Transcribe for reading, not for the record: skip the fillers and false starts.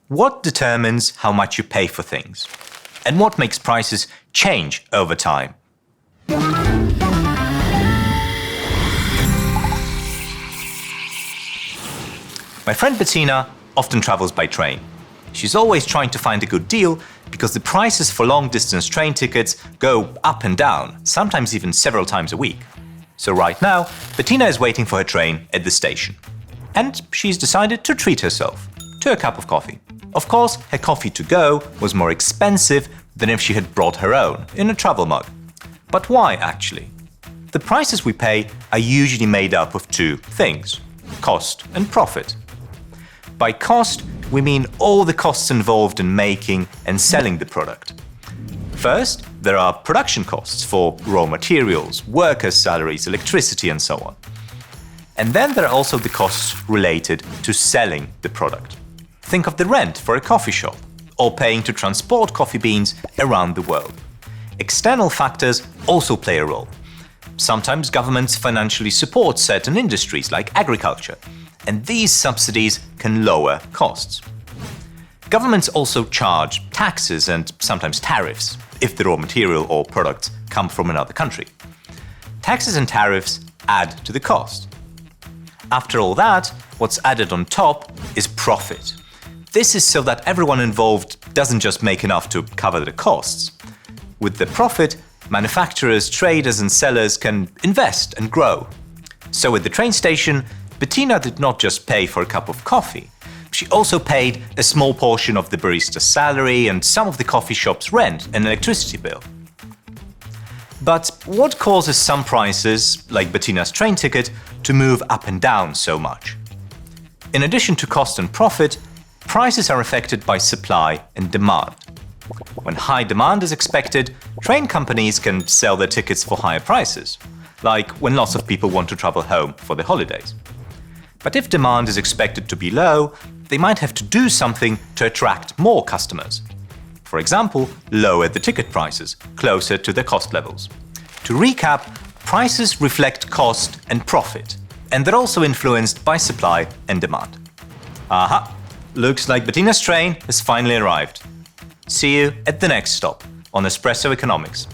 What determines how much you pay for things? And what makes prices change over time? My friend Bettina often travels by train. She's always trying to find a good deal because the prices for long-distance train tickets go up and down, sometimes even several times a week. So right now, Bettina is waiting for her train at the station. And she's decided to treat herself to a cup of coffee. Of course, her coffee to go was more expensive than if she had brought her own in a travel mug. But why, actually? The prices we pay are usually made up of two things: cost and profit. By cost, we mean all the costs involved in making and selling the product. First, there are production costs for raw materials, workers' salaries, electricity, and so on. And then there are also the costs related to selling the product. Think of the rent for a coffee shop, or paying to transport coffee beans around the world. External factors also play a role. Sometimes governments financially support certain industries like agriculture, and these subsidies can lower costs. Governments also charge taxes and sometimes tariffs if the raw material or products come from another country. Taxes and tariffs add to the cost. After all that, what's added on top is profit. This is so that everyone involved doesn't just make enough to cover the costs. With the profit, manufacturers, traders and sellers can invest and grow. So at the train station, Bettina did not just pay for a cup of coffee. She also paid a small portion of the barista's salary and some of the coffee shop's rent and electricity bill. But what causes some prices, like Bettina's train ticket, to move up and down so much? In addition to cost and profit, prices are affected by supply and demand. When high demand is expected, train companies can sell their tickets for higher prices, like when lots of people want to travel home for the holidays. But if demand is expected to be low, they might have to do something to attract more customers. For example, lower the ticket prices closer to their cost levels. To recap, prices reflect cost and profit, and they're also influenced by supply and demand. Aha! Looks like Bettina's train has finally arrived. See you at the next stop on Espresso Economics.